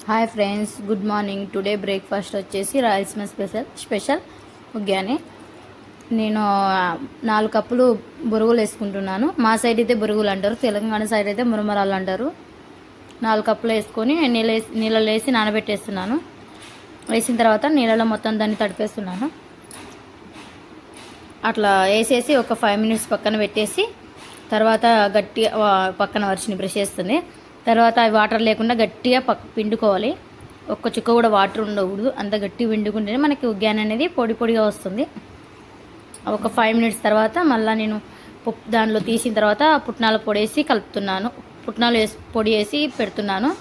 Hi friends, good morning. Today breakfast వచ్చేసి Rayalaseema special uggani. నేను 4 కప్పులు బొరుగులు వేసుకుంటున్నాను. మా సైడ్ అయితే బొరుగులు అంటారు, తెలంగాణ సైడ్ అయితే మురమరాలు అంటారు. 4 కప్పులు వేసుకొని నీళ్ళలో వేసి నానబెట్టేస్తున్నాను. వేసిన తర్వాత నీళ్ళలో మొత్తం దాన్ని తడిపేస్తున్నాను. అట్లా వేసేసి ఒక 5 మినిట్స్ పక్కన పెట్టేసి తర్వాత గట్టిగా పక్కన వర్షిని బ్రష్ చేస్తుంది. తర్వాత అవి వాటర్ లేకుండా గట్టిగా పిండుకోవాలి. ఒక్క చుక్క కూడా వాటర్ ఉండకూడదు. అంత గట్టిగా పిండుకుంటేనే మనకి ఉగ్గాని అనేది పొడి పొడిగా వస్తుంది. ఒక 5 మినిట్స్ తర్వాత మళ్ళీ నేను దానిలో తీసిన తర్వాత పుట్నాల పొడి వేసి కలుపుతున్నాను. పుట్నాలు పొడి వేసి పెడుతున్నాను.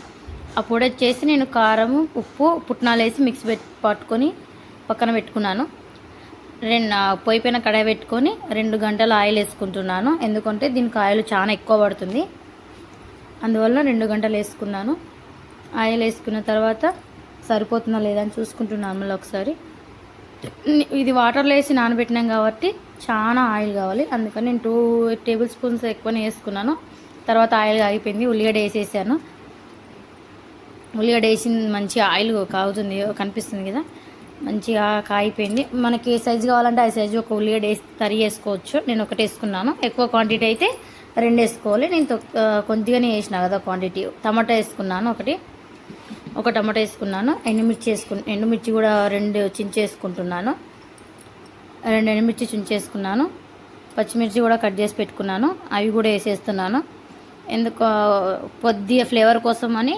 ఆ పొడి వచ్చేసి నేను కారం, ఉప్పు, పుట్నాలు వేసి మిక్స్ పట్టుకొని పక్కన పెట్టుకున్నాను. పొయ్యి పైన కడాయి పెట్టుకొని 2 గంటలు ఆయిల్ వేసుకుంటున్నాను. ఎందుకంటే దీనికి ఆయిల్ చాలా ఎక్కువ పడుతుంది, అందువల్ల 2 గంటలు వేసుకున్నాను. ఆయిల్ వేసుకున్న తర్వాత సరిపోతుందా లేదా అని చూసుకుంటున్నాను మళ్ళీ ఒకసారి. ఇది వాటర్లో వేసి నానబెట్టినాం కాబట్టి చాలా ఆయిల్ కావాలి, అందుకని నేను 2 టేబుల్ స్పూన్స్ ఎక్కువనే వేసుకున్నాను. తర్వాత ఆయిల్ ఆగిపోయింది. ఉల్లిగడ్డ వేసేసాను. ఉల్లిగడ్డ వేసి మంచిగా ఆయిల్ కాగుతుంది, కనిపిస్తుంది కదా, మంచిగా కాగిపోయింది. మనకి ఏ సైజు కావాలంటే ఆ సైజు ఒక ఉల్లిగడ్డ వేసి తరి వేసుకోవచ్చు. నేను ఒకటి వేసుకున్నాను. ఎక్కువ క్వాంటిటీ అయితే 2 వేసుకోవాలి. నేను కొద్దిగానే వేసిన కదా క్వాంటిటీ. టమాటా వేసుకున్నాను, ఒక టమాటా వేసుకున్నాను. ఎండుమిర్చి కూడా 2 చించేసుకుంటున్నాను. 2 ఎండుమిర్చి చించేసుకున్నాను. పచ్చిమిర్చి కూడా కట్ చేసి పెట్టుకున్నాను, అవి కూడా వేసేస్తున్నాను. ఎందుకు కొద్దిగా ఫ్లేవర్ కోసం అని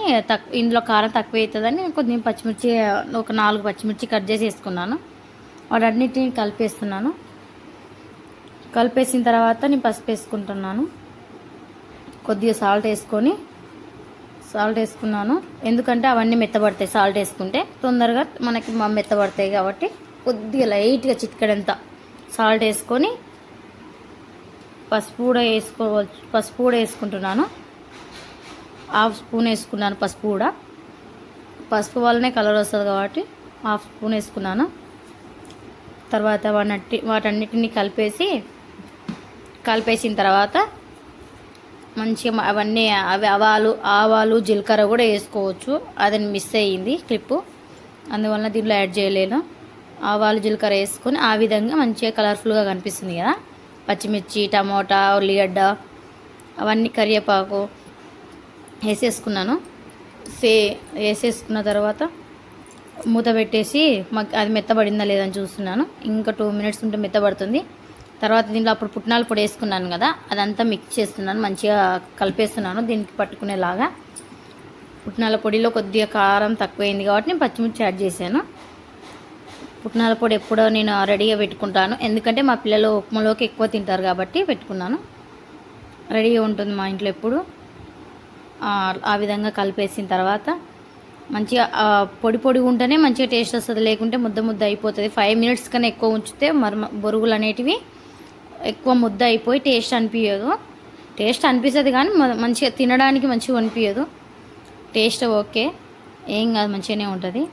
ఇందులో కారం తక్కువ అవుతుందని కొద్దిగా పచ్చిమిర్చి ఒక 4 పచ్చిమిర్చి కట్ చేసి వేసుకున్నాను. వాటన్నిటిని కలిపేస్తున్నాను. కలిపేసిన తర్వాత నేను పసుపు వేసుకుంటున్నాను. కొద్దిగా సాల్ట్ వేసుకున్నాను. ఎందుకంటే అవన్నీ మెత్తబడతాయి. సాల్ట్ వేసుకుంటే తొందరగా మనకి మెత్తబడతాయి కాబట్టి కొద్దిగా లైట్గా చిటికెడంత సాల్ట్ వేసుకొని పసుపు కూడా వేసుకుంటున్నాను. 1/2 స్పూన్ వేసుకున్నాను పసుపు కూడా. పసుపు వల్లనే కలర్ వస్తుంది కాబట్టి 1/2 స్పూన్ వేసుకున్నాను. తర్వాత వాటన్నిటిని కలిపేసిన తర్వాత మంచిగా అవన్నీ ఆవాలు జీలకర్ర కూడా వేసుకోవచ్చు. అది మిస్ అయ్యింది క్లిప్పు, అందువల్ల దీంట్లో యాడ్ చేయలేను. ఆవాలు జీలకర్ర వేసుకొని ఆ విధంగా మంచిగా కలర్ఫుల్గా కనిపిస్తుంది కదా. పచ్చిమిర్చి, టమోటా, ఉల్లిగడ్డ అవన్నీ కరివేపాకు వేసేసుకున్నాను. వేసేసుకున్న తర్వాత మూత పెట్టేసి అది మెత్తబడిందా లేదని చూస్తున్నాను. ఇంకా 2 మినిట్స్ ఉంటే మెత్తబడుతుంది. తర్వాత దీంట్లో అప్పుడు పుట్నాల పొడి వేసుకున్నాను కదా, అదంతా మిక్స్ చేస్తున్నాను, మంచిగా కలిపేస్తున్నాను దీనికి పట్టుకునేలాగా. పుట్నాల పొడిలో కొద్దిగా కారం తక్కువైంది కాబట్టి నేను పచ్చిమిర్చి యాడ్ చేశాను. పుట్నాల పొడి ఎప్పుడో నేను రెడీగా పెట్టుకుంటాను, ఎందుకంటే మా పిల్లలు ఉప్మాలోకి ఎక్కువ తింటారు కాబట్టి పెట్టుకున్నాను. రెడీగా ఉంటుంది మా ఇంట్లో ఎప్పుడు. ఆ విధంగా కలిపేసిన తర్వాత మంచిగా పొడి ఉంటేనే మంచిగా టేస్ట్ వస్తుంది, లేకుంటే ముద్ద అయిపోతుంది. 5 మినిట్స్ కన్నా ఎక్కువ ఉంచితే బొరుగులు అనేటివి ఎక్కువ ముద్ద అయిపోయి టేస్ట్ అనిపిస్తుంది కానీ మంచిగా తినడానికి మంచిగా అనిపించదు. టేస్ట్ ఓకే, ఏం కాదు, మంచిగానే ఉంటుంది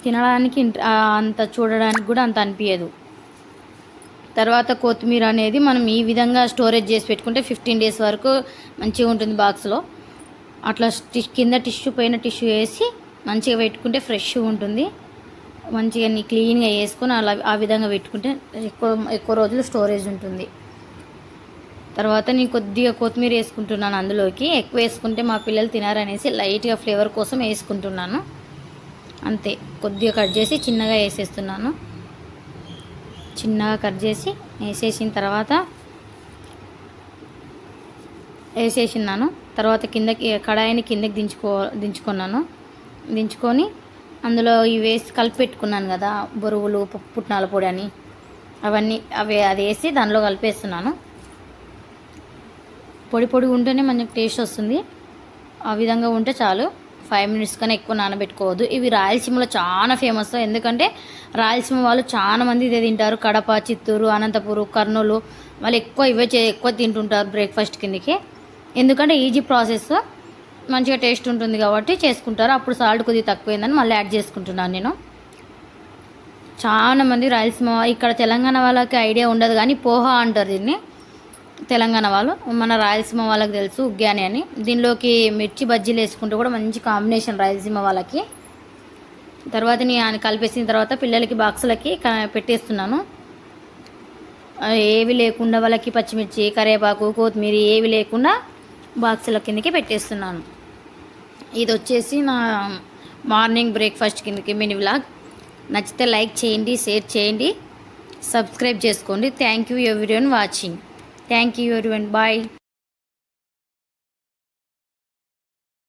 తినడానికి. అంత చూడడానికి కూడా అంత అనిపించదు. తర్వాత కొత్తిమీర అనేది మనం ఈ విధంగా స్టోరేజ్ చేసి పెట్టుకుంటే 15 డేస్ వరకు మంచిగా ఉంటుంది బాక్స్లో. అట్లా కింద పైన టిష్యూ వేసి మంచిగా పెట్టుకుంటే ఫ్రెష్గా ఉంటుంది. మంచిగా క్లీన్గా వేసుకొని ఆ విధంగా పెట్టుకుంటే ఎక్కువ రోజులు స్టోరేజ్ ఉంటుంది. తర్వాత నేను కొద్దిగా కొత్తిమీర వేసుకుంటున్నాను అందులోకి. ఎక్కువ వేసుకుంటే మా పిల్లలు తినారనేసి లైట్గా ఫ్లేవర్ కోసం వేసుకుంటున్నాను అంతే. కొద్దిగా కట్ చేసి చిన్నగా వేసేస్తున్నాను. చిన్నగా కట్ చేసి వేసేసిన తర్వాత వేసేసినాను. తర్వాత కడాయిని కిందకి దించుకొని అందులో ఇవి వేసి కలిపి పెట్టుకున్నాను కదా బొరుగులు, పుట్నాల పొడి అని, అది వేసి దానిలో కలిపేస్తున్నాను. పొడి ఉంటేనే మనకి టేస్ట్ వస్తుంది. ఆ విధంగా ఉంటే చాలు. 5 మినిట్స్ కన్నా ఎక్కువ నానబెట్టుకోవద్దు. ఇవి రాయలసీమలో చాలా ఫేమస్, ఎందుకంటే రాయలసీమ వాళ్ళు చాలా మంది ఇదే తింటారు. కడప, చిత్తూరు, అనంతపురం, కర్నూలు వాళ్ళు ఎక్కువ తింటుంటారు బ్రేక్ఫాస్ట్ కిందకి. ఎందుకంటే ఈజీ ప్రాసెస్, మంచిగా టేస్ట్ ఉంటుంది కాబట్టి చేసుకుంటారు. అప్పుడు సాల్ట్ కొద్దిగా తక్కువైందని మళ్ళీ యాడ్ చేసుకుంటున్నాను నేను. చాలా మంది రాయలసీమ, ఇక్కడ తెలంగాణ వాళ్ళకి ఐడియా ఉండదు కానీ పోహా అంటారు దీన్ని. తెలంగాణ వాళ్ళు, మన రాయలసీమ వాళ్ళకి తెలుసు ఉగ్గాని అని. దీనిలోకి మిర్చి బజ్జీలు వేసుకుంటే కూడా మంచి కాంబినేషన్ రాయలసీమ వాళ్ళకి. తర్వాత నేను కలిపేసిన తర్వాత పిల్లలకి బాక్సులకి పెట్టేస్తున్నాను. ఏవి లేకుండా వాళ్ళకి పచ్చిమిర్చి, కరివేపాకు, కొత్తిమీర ఏవి లేకుండా బాక్సుల కిందకి పెట్టేస్తున్నాను. ఇది వచ్చేసి నా మార్నింగ్ బ్రేక్ఫాస్ట్ కిందకి మినీ వ్లాగ్. నచ్చితే లైక్ చేయండి, షేర్ చేయండి, సబ్స్క్రైబ్ చేసుకోండి. Thank you everyone watching. Thank you everyone. Bye.